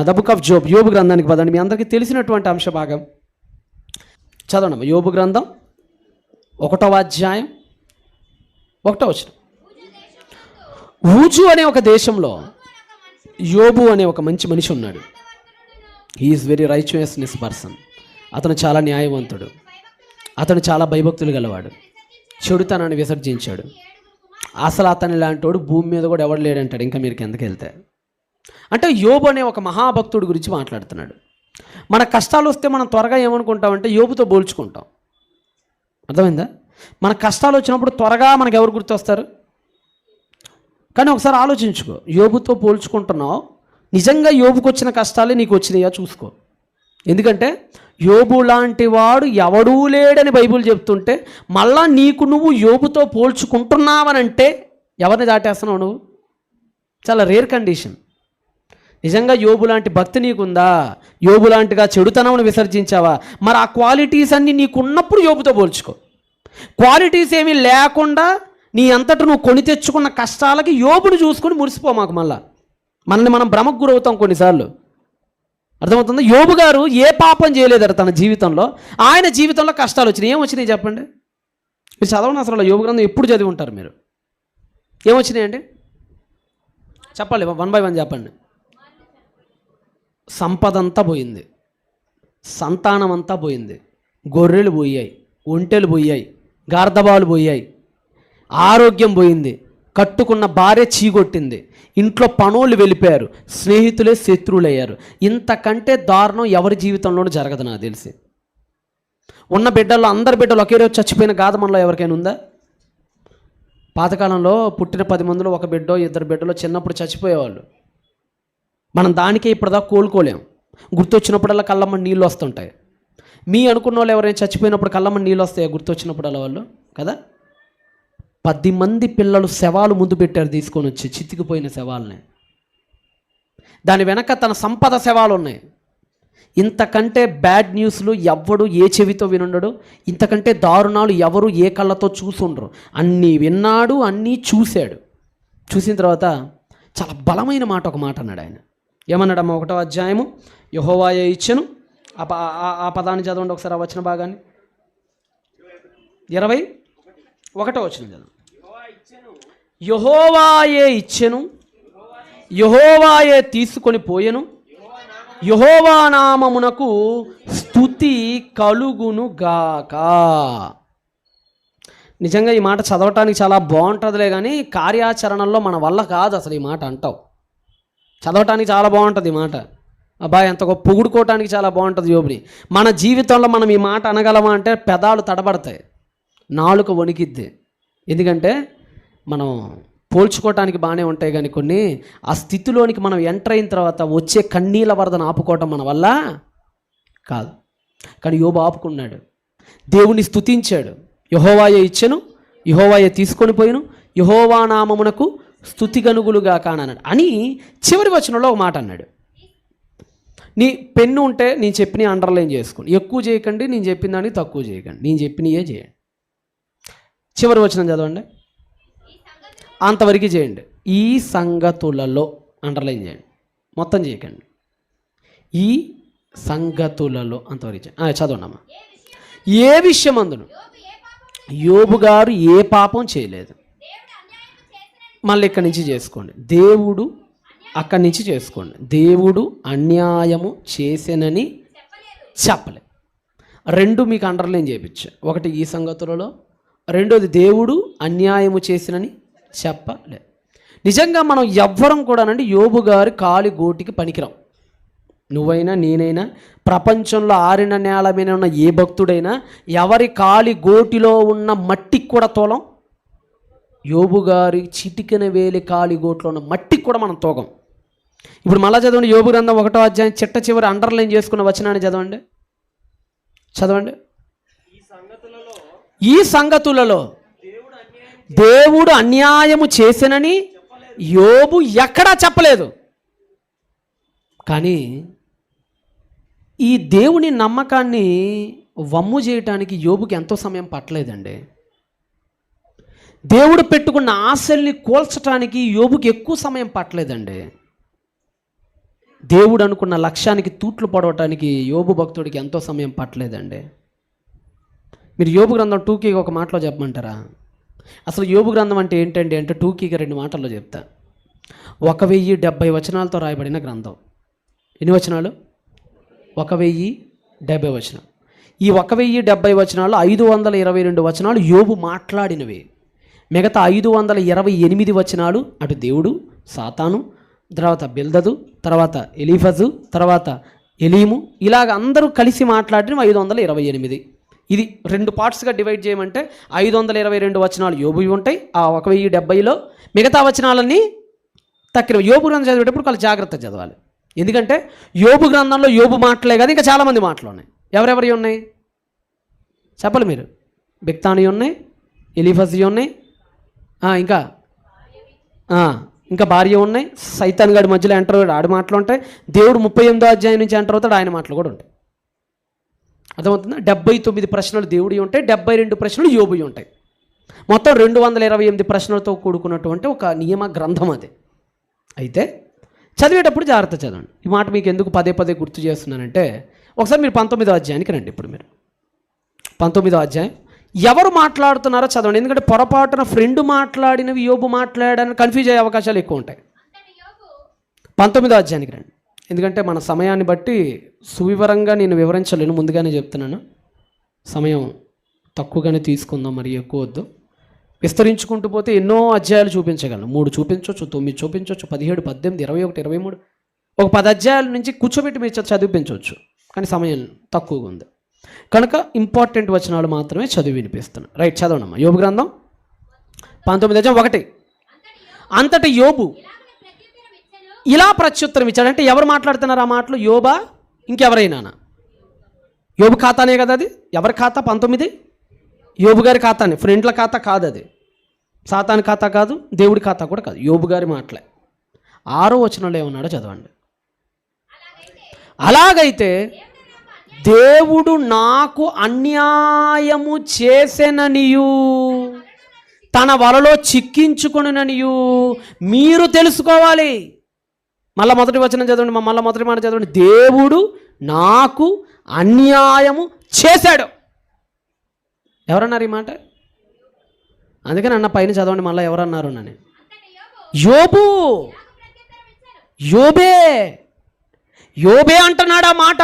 The book of Job, యోబు గ్రంథానికి పదండి. మీ అందరికీ తెలిసినటువంటి అంశ భాగం చదవండి. యోబు గ్రంథం 1వ అధ్యాయం 1వ వచనం. ఊజు అనే ఒక దేశంలో యోబు అనే ఒక మంచి మనిషి ఉన్నాడు. He is very righteousness person. అతను చాలా న్యాయవంతుడు, అతను చాలా భయభక్తులు గలవాడు, చెడుతనాన్ని విసర్జించాడు. అసలు అతని లాంటోడు భూమి మీద కూడా ఎవడు లేడంటాడు. ఇంకా మీరు కిందకి వెళ్తే అంటే యోబు అనే ఒక మహాభక్తుడి గురించి మాట్లాడుతున్నాడు. మన కష్టాలు వస్తే మనం త్వరగా ఏమనుకుంటామంటే యోబుతో పోల్చుకుంటాం. అర్థమైందా? మన కష్టాలు వచ్చినప్పుడు త్వరగా మనకు ఎవరు గుర్తొస్తారు? కానీ ఒకసారి ఆలోచించుకో, యోబుతో పోల్చుకుంటున్నావు, నిజంగా యోబుకు వచ్చిన కష్టాలే నీకు వచ్చినాయా చూసుకో. ఎందుకంటే యోబు లాంటి వాడు ఎవడూ లేడని బైబిల్ చెప్తుంటే మళ్ళా నీకు నువ్వు యోబుతో పోల్చుకుంటున్నావనంటే ఎవరిని దాటేస్తున్నావు నువ్వు? చాలా రేర్ కండిషన్. నిజంగా యోబు లాంటి భక్తి నీకుందా? యోబు లాంటిగా చెడుతనమును విసర్జించావా? మరి ఆ క్వాలిటీస్ అన్నీ నీకున్నప్పుడు యోబుతో పోల్చుకో. క్వాలిటీస్ ఏమీ లేకుండా నీ అంతటా నువ్వు కొని తెచ్చుకున్న కష్టాలకి యోబుని చూసుకొని మురిసిపో. మాకు మనల్ని మనం భ్రమకు గురవుతాం కొన్నిసార్లు. అర్థమవుతుందా? యోబు గారు ఏ పాపం చేయలేదట తన జీవితంలో. ఆయన జీవితంలో కష్టాలు వచ్చినాయి. ఏమొచ్చినాయి చెప్పండి? మీరు చదవండి. అసలు యోబు గ్రంథం ఎప్పుడు చదివి ఉంటారు మీరు? ఏమొచ్చినాయండి చెప్పాలి, 1 by 1 చెప్పండి. సంపద అంతా పోయింది, సంతానం అంతా పోయింది, గొర్రెలు పోయాయి, ఒంటెలు పోయాయి, గార్ధబాలు పోయాయి, ఆరోగ్యం పోయింది, కట్టుకున్న భార్య చీగొట్టింది, ఇంట్లో పనోళ్ళు వెళ్ళిపోయారు, స్నేహితులే శత్రువులయ్యారు. ఇంతకంటే దారుణం ఎవరి జీవితంలోనూ జరగదు నాకు తెలిసి. ఉన్న బిడ్డల్లో అందరి బిడ్డలు ఒకే రోజు చచ్చిపోయిన గాథ మనలో ఎవరికైనా ఉందా? పాతకాలంలో పుట్టిన 10 మందిలో ఒక బిడ్డో 2 బిడ్డలో చిన్నప్పుడు చచ్చిపోయేవాళ్ళు. మనం దానికే ఇప్పటిదాకా కోలుకోలేం. గుర్తొచ్చినప్పుడల్లా కళ్ళమ్మని నీళ్ళు వస్తుంటాయి. మీ అనుకున్న వాళ్ళు ఎవరైనా చచ్చిపోయినప్పుడు కళ్ళమ్మని నీళ్ళు వస్తాయా గుర్తొచ్చినప్పుడల్లా వాళ్ళు? కదా, 10 మంది పిల్లలు శవాలు ముందు పెట్టారు తీసుకొని వచ్చి, చితికిపోయిన శవాలని. దాని వెనక తన సంపద శవాలు ఉన్నాయి. ఇంతకంటే బ్యాడ్ న్యూస్లు ఎవడు ఏ చెవితో వినుండడు. ఇంతకంటే దారుణాలు ఎవరు ఏ కళ్ళతో చూసుండరు. అన్నీ విన్నాడు, అన్నీ చూశాడు. చూసిన తర్వాత చాలా బలమైన మాట, ఒక మాట అన్నాడు ఆయన. ఏమన్నాడమ్మా? 1వ అధ్యాయము, యెహోవాయే ఇచ్చెను. ఆ పదాన్ని చదవండి ఒకసారి, ఆ వచన భాగాన్ని. 21వ వచనం చదవండి. యెహోవాయే ఇచ్చెను, యెహోవాయే తీసుకొని పోయెను, యెహోవా నామమునకు స్తుతి కలుగును గాక. నిజంగా ఈ మాట చదవటానికి చాలా బాగుంటుందిలే, కానీ కార్యాచరణలో మన వల్ల కాదు అసలు ఈ మాట అంటావు. చదవటానికి చాలా బాగుంటుంది ఈ మాట, అబ్బాయి ఎంత గొప్ప పొగుడుకోవటానికి చాలా బాగుంటుంది యోబుని. మన జీవితంలో మనం ఈ మాట అనగలమా అంటే పెదాలు తడబడతాయి, నాలుక వణికిద్ది. ఎందుకంటే మనం పోల్చుకోవటానికి బాగానే ఉంటాయి, కానీ కొన్ని ఆ స్థితిలోనికి మనం ఎంటర్ అయిన తర్వాత వచ్చే కన్నీళ్ళ వరదను ఆపుకోవటం మన వల్ల కాదు. కానీ యోబు ఆపుకున్నాడు, దేవుని స్తుతించాడు. యెహోవాయే ఇచ్చెను, యెహోవాయే తీసుకొని పోయిను, యెహోవా నామమునకు స్తుతి గనుగులుగా కానన్నాడు అని చివరి వచనంలో ఒక మాట అన్నాడు. నీ పెన్ను ఉంటే నేను చెప్పిన అండర్లైన్ చేసుకోండి, ఎక్కువ చేయకండి, నేను చెప్పిన దానికి తక్కువ చేయకండి, నేను చెప్పినయే చేయండి. చివరి వచనం చదవండి, అంతవరకు చేయండి. ఈ సంగతులలో అండర్లైన్ చేయండి, మొత్తం చేయకండి. ఈ సంగతులలో అంతవరకు చేయండి. చదవండి అమ్మా. ఏ విషయం అందును యోబు గారు ఏ పాపం చేయలేదు. మళ్ళీ ఇక్కడి నుంచి చేసుకోండి, దేవుడు అక్కడి నుంచి చేసుకోండి. దేవుడు అన్యాయము చేసేనని చెప్పలే. 2 మీకు అండర్లైన్ చేయించా. ఒకటి ఈ సంగతులలో, రెండోది దేవుడు అన్యాయము చేసినని చెప్పలే. నిజంగా మనం ఎవ్వరం కూడానండి యోబు గారి కాలి గోటికి పనికిరాం. నువ్వైనా నేనైనా ప్రపంచంలో ఆరిన నేల మీద ఉన్న ఏ భక్తుడైనా ఎవరి కాలి గోటిలో ఉన్న మట్టికి కూడా తోలం. యోబు గారి చిటికెన వేలి కాలి గోట్లో ఉన్న మట్టికి కూడా మనం తోగం. ఇప్పుడు మళ్ళా చదవండి, యోబు గ్రంథం 1వ అధ్యాయం చిట్ట చివరి అండర్లైన్ చేసుకున్న వచనాన్ని చదవండి. ఈ సంగతులలో దేవుడు అన్యాయము చేసినని యోబు ఎక్కడా చెప్పలేదు. కానీ ఈ దేవుని నమ్మకాన్ని వమ్ము చేయటానికి యోబుకి ఎంతో సమయం పట్టలేదండి. దేవుడు పెట్టుకున్న ఆశల్ని కోల్చటానికి యోబుకి ఎక్కువ సమయం పట్టలేదండి. దేవుడు అనుకున్న లక్ష్యానికి తూట్లు పడవటానికి యోబు భక్తుడికి ఎంతో సమయం పట్టలేదండి. మీరు యోబు గ్రంథం టూకీగా ఒక మాటలో చెప్పమంటారా? అసలు యోబు గ్రంథం అంటే ఏంటండి అంటే టూకీగా 2 మాటల్లో చెప్తా. 1070 వచనాలతో రాయబడిన గ్రంథం. ఎన్ని వచనాలు? 1070 వచనం. ఈ 1070 వచనాలు 522 వచనాలు యోబు మాట్లాడినవి. మిగతా 528 వచనాలు అటు దేవుడు, సాతాను, తర్వాత బిల్దదు, తర్వాత ఎలీఫజు, తర్వాత ఎలీము, ఇలాగ అందరూ కలిసి మాట్లాడిన 528. ఇది 2 పార్ట్స్గా డివైడ్ చేయమంటే 522 వచనాలు యోబు ఉంటాయి ఆ 1070లో. మిగతా వచనాలన్నీ తక్కిన. యోబు గ్రంథం చదివేటప్పుడు చాలా జాగ్రత్త చదవాలి. ఎందుకంటే యోబు గ్రంథంలో యోబు మాటలే కాదు, ఇంకా చాలామంది మాటలు ఉన్నాయి. ఎవరెవరి ఉన్నాయి చెప్పాలి మీరు? బిక్తాని ఉన్నాయి, ఎలీఫజి ఉన్నాయి, ఇంకా భార్య ఉన్నాయి, సైతాన్ గాడి మధ్యలో ఎంటర్ అవుతాడు ఆడి మాటలు ఉంటాయి, దేవుడు 38వ అధ్యాయం నుంచి ఎంటర్ అవుతాడు ఆయన మాటలు కూడా ఉంటాయి. అర్థమవుతుందా? 79 ప్రశ్నలు దేవుడి ఉంటాయి, 72 ప్రశ్నలు యోబు ఉంటాయి. మొత్తం 228 ప్రశ్నలతో కూడుకున్నటువంటి ఒక నియమ గ్రంథం అది. అయితే చదివేటప్పుడు జాగ్రత్త చదవండి. ఈ మాట మీకు ఎందుకు పదే పదే గుర్తు చేస్తున్నానంటే ఒకసారి మీరు 19వ అధ్యాయానికి రండి. ఇప్పుడు మీరు 19వ అధ్యాయం ఎవరు మాట్లాడుతున్నారో చదవండి. ఎందుకంటే పొరపాటున ఫ్రెండ్ మాట్లాడినవి యోబు మాట్లాడని కన్ఫ్యూజ్ అయ్యే అవకాశాలు ఎక్కువ ఉంటాయి. 19వ అధ్యాయానికి రండి. ఎందుకంటే మన సమయాన్ని బట్టి సువివరంగా నేను వివరించలేను, ముందుగానే చెప్తున్నాను. సమయం తక్కువగానే తీసుకుందాం, మరి ఎక్కువ వద్దు. విస్తరించుకుంటూ పోతే ఎన్నో అధ్యాయాలు చూపించగలను. 3 చూపించవచ్చు, 9 చూపించవచ్చు, 17, 18, 21, 23, ఒక 10 అధ్యాయాల నుంచి కూర్చోబెట్టి మీరు చదివించవచ్చు. కానీ సమయం తక్కువగా ఉంది కనుక ఇంపార్టెంట్ వచనాలు మాత్రమే చదివి వినిపిస్తున్నాను. రైట్, చదవనమ్మా. యోబు గ్రంథం 19:1. అంతటి యోబు ఇలా ప్రత్యుత్తరం ఇచ్చాడు. అంటే ఎవరు మాట్లాడుతున్నారు ఆ మాటలు? యోబా ఇంకెవరైనా? యోబు ఖాతానే కదా అది. ఎవరి ఖాతా? 19 యోబు గారి ఖాతానే. ఫ్రెండ్ల ఖాతా కాదు అది, సాతాను ఖాతా కాదు, దేవుడి ఖాతా కూడా కాదు, యోబు గారి మాటలే. 6వ వచనంలో ఏమన్నాడో చదవండి. అలాగైతే దేవుడు నాకు అన్యాయము చేసెననియు తన వలలో చిక్కించుకొనుననియు మీరు తెలుసుకోవాలి. మళ్ళీ మొదటి వచనం చదవండి, మళ్ళీ మొదటి మాట చదవండి. దేవుడు నాకు అన్యాయము చేశాడు. ఎవరన్నారు ఈ మాట? అందుకని అన్న పైన చదవండి మళ్ళీ ఎవరన్నారు నన్ను. యోబు, యోబే అంటున్నాడు ఆ మాట.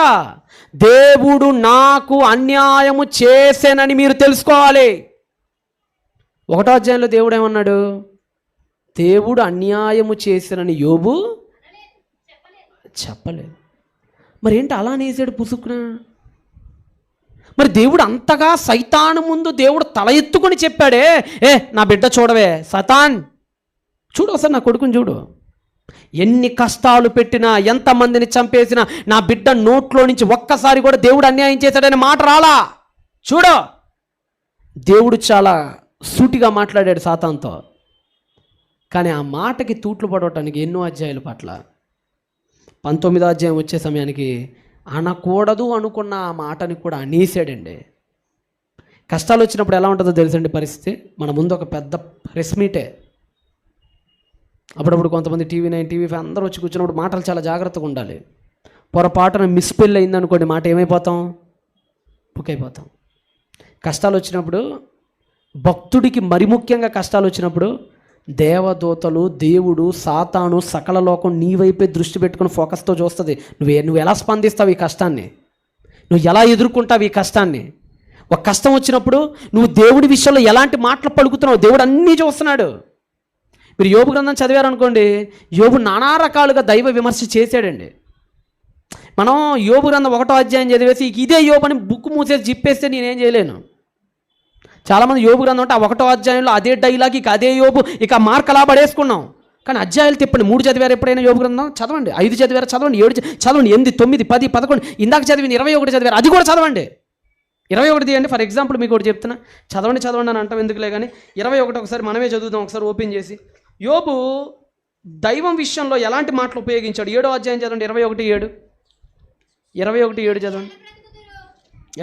దేవుడు నాకు అన్యాయము చేశానని మీరు తెలుసుకోవాలి. 1వ అధ్యాయంలో దేవుడు ఏమన్నాడు? దేవుడు అన్యాయము చేశానని యోబు చెప్పలేదు. మరి ఏంటి అలా నేసాడు పుసుకున? మరి దేవుడు అంతగా సైతాను ముందు దేవుడు తల ఎత్తుకొని చెప్పాడే, నా బిడ్డ చూడవే సైతాన్, చూడు ఒకసారి నా కొడుకుని చూడు, ఎన్ని కష్టాలు పెట్టినా ఎంతమందిని చంపేసినా నా బిడ్డ నోట్లో నుంచి ఒక్కసారి కూడా దేవుడు అన్యాయం చేశాడనే మాట రాలా. చూడు, దేవుడు చాలా సూటిగా మాట్లాడాడు సాతాన్తో. కానీ ఆ మాటకి తూట్లు పడవటానికి ఎన్నో అధ్యాయుల పట్ల 19వ అధ్యాయం వచ్చే సమయానికి అనకూడదు అనుకున్న ఆ మాటని కూడా అనేసాడండి. కష్టాలు వచ్చినప్పుడు ఎలా ఉంటుందో తెలుసండి పరిస్థితి. మన ముందు ఒక పెద్ద ప్రెస్ మీటే. అప్పుడప్పుడు కొంతమంది టీవీ9, టీవీ5 అందరూ వచ్చి కూర్చున్నప్పుడు మాటలు చాలా జాగ్రత్తగా ఉండాలి. పొరపాటున మిస్పెల్ అయిందనుకోండి, మాట ఏమైపోతాం? బుక్ అయిపోతాం. కష్టాలు వచ్చినప్పుడు భక్తుడికి మరి ముఖ్యంగా కష్టాలు వచ్చినప్పుడు దేవదూతలు, దేవుడు, సాతాను, సకల లోకం నీ వైపే దృష్టి పెట్టుకుని ఫోకస్తో చూస్తుంది. నువ్వు ఎలా స్పందిస్తావు ఈ కష్టాన్ని, నువ్వు ఎలా ఎదుర్కొంటావు ఈ కష్టాన్ని. ఒక కష్టం వచ్చినప్పుడు నువ్వు దేవుడి విషయంలో ఎలాంటి మాటలు పలుకుతున్నావు దేవుడు అన్నీ చూస్తున్నాడు. మీరు యోబు గ్రంథం చదివారనుకోండి, యోబు నానా రకాలుగా దైవ విమర్శ చేశాడండి. మనం యోబు గ్రంథం 1వ అధ్యాయం చదివేసి ఇదే యోబు అని బుక్ మూసేసి జిప్పేస్తే నేనేం చేయలేను. చాలామంది యోబు గ్రంథం అంటే ఆ 1వ అధ్యాయంలో అదే డైలాగ్, ఇక అదే యోబు, ఇక మార్క్ అలా పడేసుకున్నాం. కానీ అధ్యాయాలు తిప్పండి. 3 చదివారు ఎప్పుడైనా యోబు గ్రంథం? చదవండి. 5 చదివారు చదవండి, 7 చదవండి, 8, 9, 10, 11, ఇందాక చదివిన 21 చదివారు, అది కూడా చదవండి. 21 తీయండి. ఫర్ ఎగ్జాంపుల్ మీకు ఒకటి చెప్తున్నా, చదవండి అని అంటాం ఎందుకులే కానీ 21 ఒకసారి మనమే చదువుదాం. ఒకసారి ఓపెన్ చేసి యోబు దైవం విషయంలో ఎలాంటి మాటలు ఉపయోగించాడు. 7వ అధ్యాయం చదవండి. 21:7 చదవండి.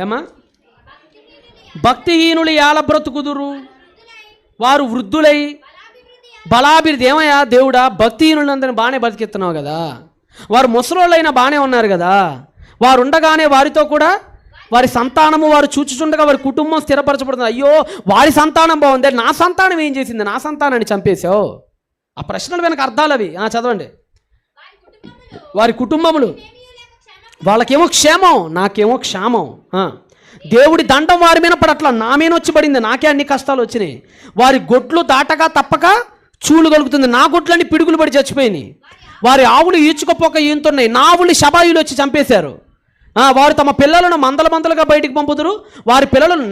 ఏమా? భక్తిహీనులు ఏల బ్రతుకుదురు, వారు వృద్ధులై బలాభివృద్ధి. ఏమయ్యా దేవుడా, భక్తిహీనులందరినీ బాగానే బతికిస్తున్నావు కదా, వారు ముసలోళ్ళైనా బాగానే ఉన్నారు కదా, వారు ఉండగానే వారితో కూడా వారి సంతానము వారు చూచుచుండగా వారి కుటుంబం స్థిరపరచబడుతుంది. అయ్యో వారి సంతానం బాగుంది, నా సంతానం ఏం చేసింది, నా సంతానాన్ని చంపేశావు. ఆ ప్రశ్నలు వెనక అర్థాలు అవి. చదవండి. వారి కుటుంబములు, వాళ్ళకేమో క్షేమం, నాకేమో క్షేమం. దేవుడి దండం వారి మీద పడట్లా, నా మీద వచ్చి పడింది, నాకే అన్ని కష్టాలు వచ్చినాయి. వారి గొడ్లు దాటగా తప్పక చూలు కలుగుతుంది, నా గొడ్లన్నీ పిడుగులు పడి చచ్చిపోయినాయి. వారి ఆవులు ఈడ్చుకపోక ఈంతున్నాయి, నా ఆవులు శబాయిలు వచ్చి చంపేశారు. వారు తమ పిల్లలను మందలుగా బయటికి పంపుతారు, వారి పిల్లలను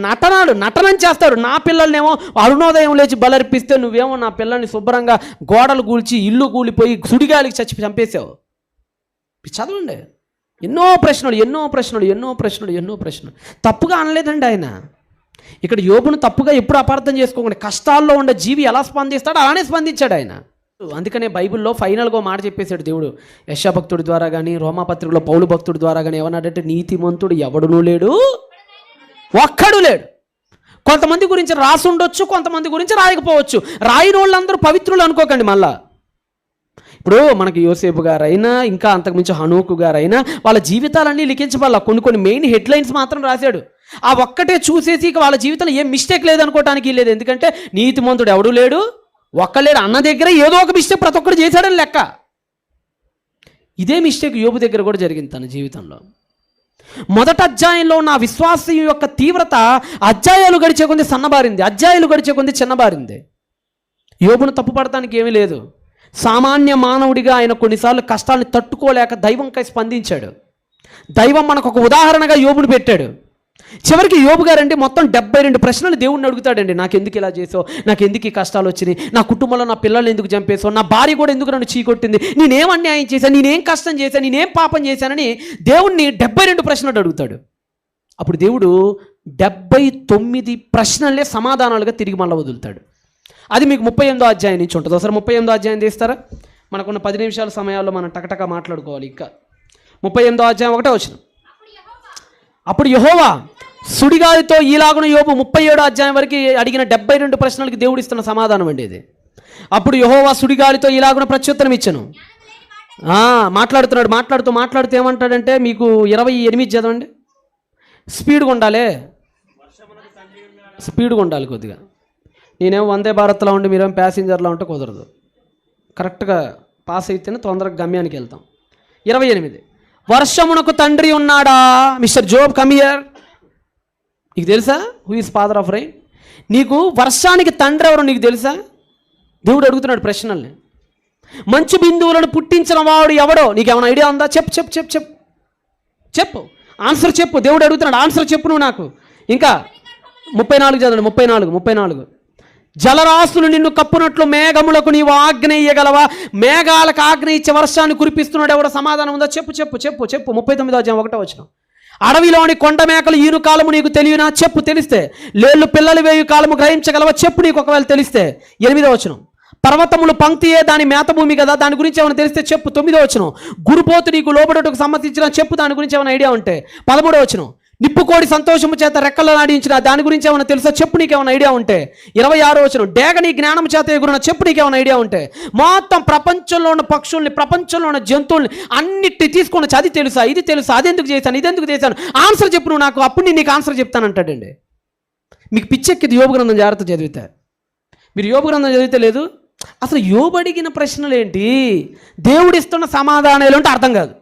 నటనం చేస్తారు. నా పిల్లల్నేమో అరుణోదయం లేచి బలర్పిస్తే నువ్వేమో నా పిల్లల్ని శుభ్రంగా గోడలు కూల్చి ఇల్లు కూలిపోయి సుడిగాలికి చంపేశావు. చదవండి. ఎన్నో ప్రశ్నలు. తప్పుగా అనలేదండి ఆయన. ఇక్కడ యోబును తప్పుగా ఎప్పుడు అపార్థం చేసుకోకండి. కష్టాల్లో ఉండే జీవి ఎలా స్పందిస్తాడో అలానే స్పందించాడు ఆయన. అందుకనే బైబిల్లో ఫైనల్గా మాట చెప్పేశాడు దేవుడు. యెషయా భక్తుడి ద్వారా కానీ, రోమాపత్రికలో పౌలు భక్తుడి ద్వారా కానీ ఏమన్నాడంటే, నీతిమంతుడు ఎవడునూ లేడు, ఒక్కడు లేడు. కొంతమంది గురించి రాసి ఉండొచ్చు, కొంతమంది గురించి రాయకపోవచ్చు. రాయిన వాళ్ళందరూ పవిత్రులు అనుకోకండి. మళ్ళా ఇప్పుడు మనకి యోసేపు గారైనా, ఇంకా అంతకుమించి హనోకు గారైనా వాళ్ళ జీవితాలన్నీ లిఖించబడాల. కొన్ని మెయిన్ హెడ్లైన్స్ మాత్రం రాశాడు. ఆ ఒక్కటే చూసేసి ఇక వాళ్ళ జీవితంలో ఏం మిస్టేక్ లేదనుకోవటానికి లేదు. ఎందుకంటే నీతిమంతుడు ఎవడు లేడు, ఒక్కలేడు అన్న దగ్గర ఏదో ఒక మిస్టేక్ ప్రతి ఒక్కరు చేశాడని లెక్క. ఇదే మిస్టేక్ యోబు దగ్గర కూడా జరిగింది తన జీవితంలో. మొదటి అధ్యాయంలో ఉన్న విశ్వాసం యొక్క తీవ్రత అధ్యాయాలు గడిచే కొంది సన్నబారింది, అధ్యాయాలు గడిచే కొంది చిన్నబారింది. యోబును తప్పుపడటానికి ఏమీ లేదు. సామాన్య మానవుడిగా ఆయన కొన్నిసార్లు కష్టాలను తట్టుకోలేక దైవంకై స్పందించాడు. దైవం మనకు ఒక ఉదాహరణగా యోబును పెట్టాడు. చివరికి యోబు గారండి మొత్తం 72 ప్రశ్నలు దేవుణ్ణి అడుగుతాడండి. నాకెందుకు ఇలా చేసావు, నాకెందుకు ఈ కష్టాలు వచ్చినాయి, నా కుటుంబంలో నా పిల్లల్ని ఎందుకు చంపేసావు, నా భార్య కూడా ఎందుకు నన్ను చీకొట్టింది, నేనేం అన్యాయం చేశాను, నేనేం కష్టం చేశాను, నేనేం పాపం చేశానని దేవుణ్ణి 72 ప్రశ్నలు అడుగుతాడు. అప్పుడు దేవుడు 79 ప్రశ్నలే సమాధానాలుగా తిరిగి మళ్ళీ వదులుతాడు. అది మీకు 38వ అధ్యాయం నుంచి ఉంటుంది. ఒకసారి 38వ అధ్యాయం తీస్తారా? మనకున్న 10 నిమిషాల సమయాల్లో మనం టకటక మాట్లాడుకోవాలి. ఇంకా 38వ అధ్యాయం 1వ వచనం. అప్పుడు యెహోవా సుడిగాలితో ఈలాగున యోబు 37వ అధ్యాయం వరకు అడిగిన 72 ప్రశ్నలకి దేవుడు ఇస్తున్న సమాధానం అండి ఇది. అప్పుడు యెహోవా సుడిగాలితో ఈలాగున ప్రత్యుత్తరం ఇచ్చాను. మాట్లాడుతూ ఏమంటాడంటే, మీకు 28 చదవండి. స్పీడ్గా ఉండాలి కొద్దిగా. నేనేమో వందే భారత్లో ఉండి మీరేమో ప్యాసింజర్లో ఉంటే కుదరదు. కరెక్ట్గా పాస్ అయితేనే తొందరగా గమ్యానికి వెళ్తాం. 28 వర్షమునకు తండ్రి ఉన్నాడా? Mister Job come here. నీకు తెలుసా who is father of rain? నీకు వర్షానికి తండ్రి ఎవరో నీకు తెలుసా? దేవుడు అడుగుతున్నాడు ప్రశ్నల్ని. మంచు బిందువులను పుట్టించిన వాడు ఎవడో నీకేమైనా ఐడియా ఉందా? చెప్పు ఆన్సర్ చెప్పు. దేవుడు అడుగుతున్నాడు, ఆన్సర్ చెప్పు నువ్వు నాకు. ఇంకా 34 చదవండి. 34 జలరాశులు నిన్ను కప్పునట్లు మేఘములకు నీవు ఆజ్ఞ ఇయ్యగలవా? మేఘాలకు ఆజ్ఞ ఇచ్చే వర్షాన్ని కురిపిస్తున్నాడు ఎవడో? సమాధానం ఉందా? చెప్పు. 39వ అధ్యాయం 1వ వచనం. అడవిలోని కొండ మేకలు ఈను కాలము నీకు తెలియనా? చెప్పు. తెలిస్తే. లేళ్ళు పిల్లలు వేయు కాలము గ్రహించగలవా? చెప్పు నీకు ఒకవేళ తెలిస్తే. 8వ వచనం. పర్వతములు పంక్తియే దాని మేతభూమి కదా, దాని గురించి ఏమైనా తెలిస్తే చెప్పు. 9వ వచనం. గురుపోతు నీకు లోబడటకు సమ్మతించిన చెప్పు, దాని గురించి ఏమైనా ఐడియా ఉంటే. 13వ వచనం. నిప్పుకోడి సంతోషము చేత రెక్కలు నాడించిన దాని గురించి ఏమైనా తెలుసా? చెప్పు నీకేమైనా ఐడియా ఉంటే. 26వ వచనం. డేగ నీ జ్ఞానం చేత ఎగురున చెప్పు నీకేమైనా ఐడియా ఉంటే. మొత్తం ప్రపంచంలో ఉన్న పక్షుల్ని, ప్రపంచంలో ఉన్న జంతువుల్ని అన్నిటి తీసుకొని అది తెలుసా, ఇది తెలుసా, అదెందుకు చేశాను, ఇదెందుకు చేశాను, ఆన్సర్ చెప్పు నువ్వు నాకు, అప్పుడు నేను నీకు ఆన్సర్ చెప్తానంటాడండి. మీకు పిచ్చెక్కిది యోబు గ్రంథం జాగ్రత్త చదివితే. మీరు యోబు గ్రంథం చదివితే లేదు, అసలు యోబు అడిగిన ప్రశ్నలు ఏంటి, దేవుడిస్తున్న సమాధానాలు అంటే అర్థం కాదు.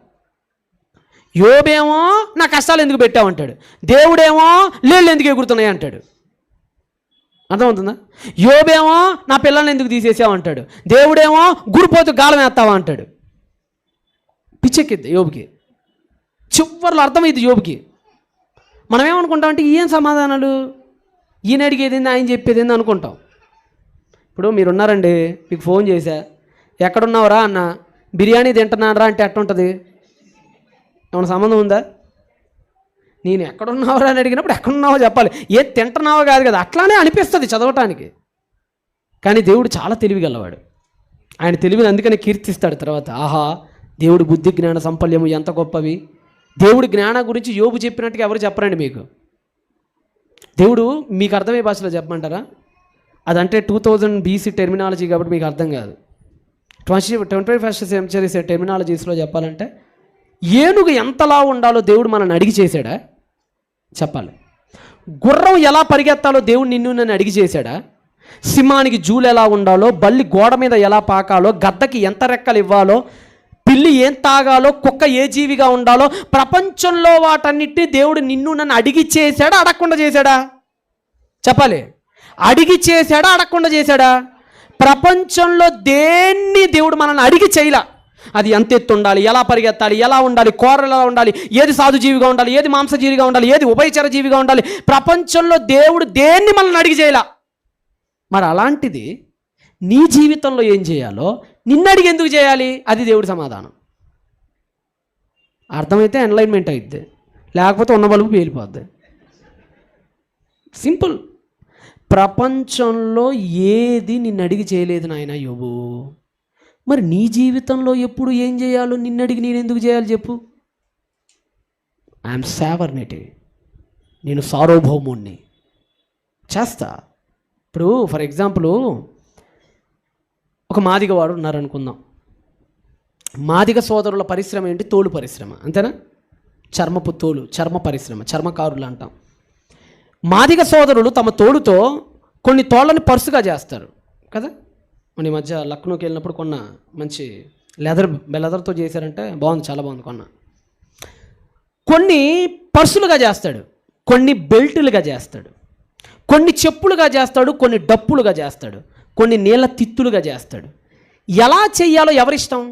యోబేమో నా కష్టాలు ఎందుకు పెట్టావు అంటాడు, దేవుడేమో లేళ్ళు ఎందుకు ఎగురుతున్నాయి అంటాడు. అర్థమవుతుందా? యోబేమో నా పిల్లల్ని ఎందుకు తీసేసావు అంటాడు, దేవుడేమో గురిపోతూ గాలం వేస్తావా అంటాడు. పిచ్చెక్కిద్ది యోబుకి. చివర్లో అర్థమైంది యోబుకి. మనం ఏమనుకుంటామంటే ఏం సమాధానాలు, ఈయన అడిగేది ఏంది, ఆయన చెప్పేది ఏంది అనుకుంటాం. ఇప్పుడు మీరున్నారండి, మీకు ఫోన్ చేశా, ఎక్కడున్నావురా అన్న, బిర్యానీ తింటున్నారా అంటే ఎట్టుంటుంది? ఏమైనా సంబంధం ఉందా? నేను ఎక్కడున్నావురా అని అడిగినప్పుడు ఎక్కడున్నావో చెప్పాలి, ఏ తింటున్నావో కాదు కదా. అట్లానే అనిపిస్తుంది చదవటానికి. కానీ దేవుడు చాలా తెలివిగలవాడు. ఆయన తెలివిని అందుకనే కీర్తిస్తాడు తర్వాత. ఆహా, దేవుడు బుద్ధి జ్ఞాన సంపల్యము ఎంత గొప్పవి. దేవుడి జ్ఞానం గురించి యోబు చెప్పినట్టుగా ఎవరు చెప్పరండి మీకు. దేవుడు మీకు అర్థమయ్యే భాషలో చెప్పమంటారా? అదంటే 2000 BC టెర్మినాలజీ కాబట్టి మీకు అర్థం కాదు. 21st సెంచరీ టెర్మినాలజీస్లో చెప్పాలంటే ఏనుగు ఎంతలా ఉండాలో దేవుడు మనల్ని అడిగి చేశాడా? చెప్పాలి. గుర్రం ఎలా పరిగెత్తాలో దేవుడు నిన్ను నన్ను అడిగి చేశాడా? సింహానికి జూలు ఎలా ఉండాలో, బల్లి గోడ మీద ఎలా పాకాలో, గద్దకి ఎంత రెక్కలు ఇవ్వాలో, పిల్లి ఏం తాగాలో, కుక్క ఏ జీవిగా ఉండాలో, ప్రపంచంలో వాటన్నిటిని దేవుడు నిన్ను నన్ను అడిగి చేశాడా, అడగకుండా చేశాడా? చెప్పాలి. అడిగి చేశాడా, అడగకుండా చేశాడా? ప్రపంచంలో దేన్ని దేవుడు మనల్ని అడిగి చేయలా. అది ఎంత ఎత్తు ఉండాలి, ఎలా పరిగెత్తాలి, ఎలా ఉండాలి, కూరలు ఎలా ఉండాలి, ఏది సాధుజీవిగా ఉండాలి, ఏది మాంసజీవిగా ఉండాలి, ఏది ఉభయచర జీవిగా ఉండాలి, ప్రపంచంలో దేవుడు దేన్ని మనల్ని అడిగి చేయలా. మరి అలాంటిది నీ జీవితంలో ఏం చేయాలో నిన్ను అడిగి ఎందుకు చేయాలి? అది దేవుడి సమాధానం. అర్థమైతే ఎన్లైన్మెంట్ అయిద్ది, లేకపోతే ఉన్న బలుపు పేలిపోద్ది. సింపుల్. ప్రపంచంలో ఏది నిన్ను అడిగి చేయలేదు నాయన యోబు. మరి నీ జీవితంలో ఎప్పుడు ఏం చేయాలో నిన్ను అడిగి నేను ఎందుకు చేయాలి చెప్పు? ఐఎమ్ సావర్నిటీ, నేను సార్వభౌముణ్ణి చేస్తా. ఇప్పుడు ఫర్ ఎగ్జాంపుల్ ఒక మాదిగ వాడు ఉన్నారనుకుందాం. మాదిగ సోదరుల పరిశ్రమ ఏంటి? తోలు పరిశ్రమ, అంతేనా? చర్మపు తోలు, చర్మ పరిశ్రమ, చర్మకారులు అంటాం. మాదిగ సోదరులు తమ తోలుతో కొన్ని తోళ్ళని పర్సుగా చేస్తారు కదా. మన ఈ మధ్య లక్నోకి వెళ్ళినప్పుడు కొన్న మంచి లెదర్తో చేశారంటే బాగుంది, చాలా బాగుంది. కొన్ని పర్సులుగా చేస్తాడు, కొన్ని బెల్టులుగా చేస్తాడు, కొన్ని చెప్పులుగా చేస్తాడు, కొన్ని డప్పులుగా చేస్తాడు, కొన్ని నీళ్ళ తిత్తులుగా చేస్తాడు. ఎలా చెయ్యాలో ఎవరిష్టం?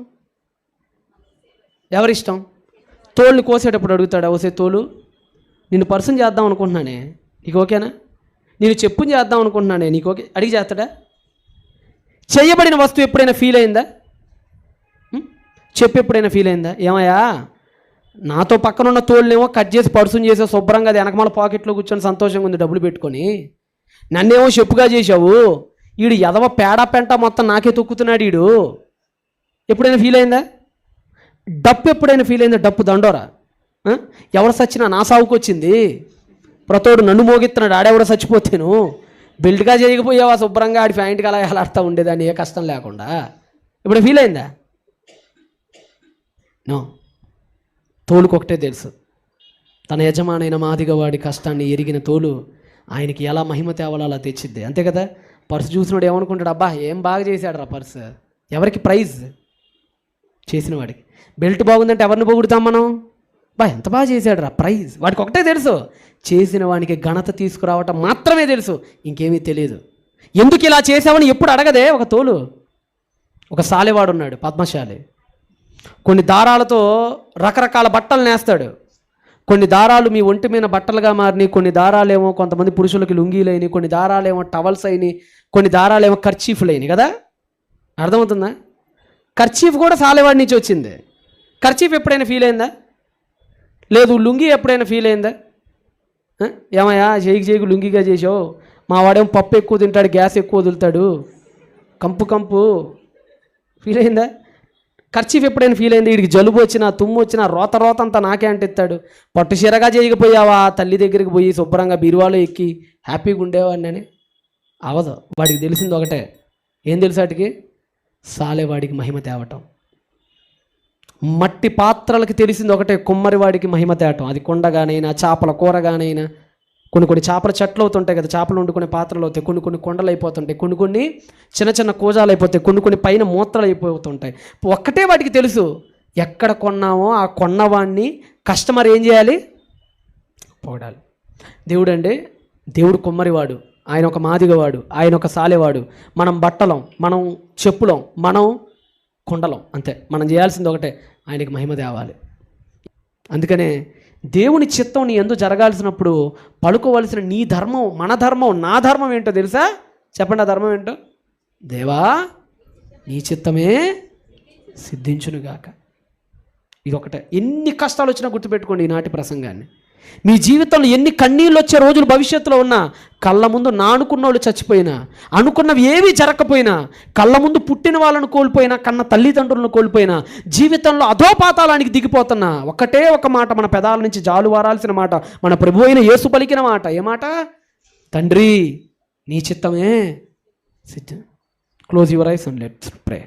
ఎవరిష్టం? తోళ్ళని కోసేటప్పుడు అడుగుతాడా, ఓసే తోలు నిన్ను పర్సన్ చేద్దాం అనుకుంటున్నానే, నీకు ఓకేనా? నేను చెప్పుని చేద్దాం అనుకుంటున్నానే, నీకు ఓకే? అడిగి చేస్తాడా? చేయబడిన వస్తువు ఎప్పుడైనా ఫీల్ అయిందా? చెప్పు ఎప్పుడైనా ఫీల్ అయిందా? ఏమయ్యా, నాతో పక్కనున్న తోళ్ళనేమో కట్ చేసి పర్సుని చేసే శుభ్రంగా అది వెనకమాల పాకెట్లో కూర్చొని సంతోషంగా ఉంది డబ్బులు పెట్టుకొని, నన్నేమో చెప్పుగా చేసావు, వీడు ఎదవ పేడ పెంట మొత్తం నాకే తొక్కుతున్నాడు వీడు. ఎప్పుడైనా ఫీల్ అయిందా? డప్పు ఎప్పుడైనా ఫీల్ అయిందా? డప్పు దండోరా, ఎవరు సచ్చినా నా సావుకు వచ్చింది, ప్రతోడు నన్ను మోగిస్తున్నాడు, ఆడెవడో చచ్చిపోతేను బెల్ట్గా చేయకపోయావా శుభ్రంగా ఆడి ప్యాంట్కి అలా ఎలాడుతూ ఉండేదాన్ని ఏ కష్టం లేకుండా. ఇప్పుడు ఫీల్ అయిందా? నో. తోలుకు ఒకటే తెలుసు, తన యజమానైన మాదిగ వాడి కష్టాన్ని ఎరిగిన తోలు ఆయనకి ఎలా మహిమ తేవాలో అలా తెచ్చిద్ది, అంతే కదా. పర్సు చూసినాడు ఏమనుకుంటాడు, అబ్బా ఏం బాగా చేశాడు రా పర్సు. ఎవరికి ప్రైజ్? చేసిన వాడికి. బెల్ట్ బాగుందంటే ఎవరిని పొగుడుతాం మనం? బా ఎంత బాగా చేశాడు రా, ప్రైజ్. వాడికి ఒకటే తెలుసు, చేసిన వానికి ఘనత తీసుకురావటం మాత్రమే తెలుసు, ఇంకేమీ తెలియదు. ఎందుకు ఇలా చేసావని ఎప్పుడు అడగదే ఒక తోలు. ఒక సాలెవాడు ఉన్నాడు, పద్మశాలి. కొన్ని దారాలతో రకరకాల బట్టలు నేస్తాడు. కొన్ని దారాలు మీ ఒంటి మీద బట్టలుగా మారినాయి, కొన్ని దారాలేమో కొంతమంది పురుషులకి లుంగీలు అయినాయి, కొన్ని దారాలేమో టవల్స్ అయినాయి, కొన్ని దారాలేమో కర్చీఫ్లు అయినాయి కదా. అర్థమవుతుందా? కర్చీఫ్ కూడా సాలెవాడి నుంచి వచ్చింది. కర్చీఫ్ ఎప్పుడైనా ఫీల్ అయిందా? లేదు. లుంగీ ఎప్పుడైనా ఫీల్ అయిందా? ఏమయ్యా చేయికి లుంగిగా చేసావు, మా వాడేమో పప్పు ఎక్కువ తింటాడు, గ్యాస్ ఎక్కువ వదులుతాడు, కంపు కంపు. ఫీల్ అయిందా? ఖర్చీఫ్ ఎప్పుడైనా ఫీల్ అయింది? వీడికి జలుబు వచ్చినా తుమ్ము వచ్చినా రోత అంతా నాకే అంటెత్తాడు, పట్టు చీరగా చేయకపోయావా తల్లి దగ్గరికి పోయి శుభ్రంగా బీరువాలో ఎక్కి హ్యాపీగా ఉండేవాడిని అని? అవదు. వాడికి తెలిసింది ఒకటే, ఏం తెలుసు వాటికి? సాలేవాడికి మహిమ తేవటం. మట్టి పాత్రలకి తెలిసింది ఒకటే, కుమ్మరివాడికి మహిమ తేవటం. అది కొండగానైనా చేపల కూరగానైనా, కొన్ని చేపల చెట్లు అవుతుంటాయి కదా, చేపలు వండుకునే పాత్రలు అవుతాయి, కొన్ని కొండలు అయిపోతుంటాయి, కొన్ని చిన్న కూజాలు అయిపోతాయి, కొన్ని పైన మూత్రలు అయిపోతుంటాయి. ఒక్కటే వాటికి తెలుసు, ఎక్కడ కొన్నామో ఆ కొన్నవాడిని కస్టమర్ ఏం చేయాలి? పొగడాలి. దేవుడు కుమ్మరివాడు, ఆయన ఒక మాదిగవాడు, ఆయన ఒక సాలెవాడు. మనం బట్టలం, మనం చెప్పులం, మనం కొండలం, అంతే. మనం చేయాల్సింది ఒకటే, ఆయనకి మహిమ తేవాలి. అందుకనే దేవుని చిత్తం నీ యందు జరగాల్సినప్పుడు పలుకోవలసిన నీ ధర్మం, మన ధర్మం, నా ధర్మం ఏంటో తెలుసా? చెప్పండి ఆ ధర్మం ఏంటో? దేవా నీ చిత్తమే సిద్ధించునుగాక. ఇదొకటే. ఎన్ని కష్టాలు వచ్చినా గుర్తుపెట్టుకోండి ఈనాటి ప్రసంగాన్ని. మీ జీవితంలో ఎన్ని కన్నీళ్ళు వచ్చే రోజులు భవిష్యత్తులో ఉన్నా, కళ్ళ ముందు నానుకున్న వాళ్ళు చచ్చిపోయినా, అనుకున్నవి ఏమీ జరగకపోయినా, కళ్ళ ముందు పుట్టిన వాళ్ళను కోల్పోయినా, కన్న తల్లిదండ్రులను కోల్పోయినా, జీవితంలో అధోపాతాళానికి దిగిపోతున్నా, ఒకటే ఒక మాట మన పెదాల నుంచి జాలువారాల్సిన మాట, మన ప్రభు అయిన యేసు పలికిన మాట. ఏ మాట? తండ్రి నీ చిత్తమే సిద్ధం. Close your eyes and let's pray.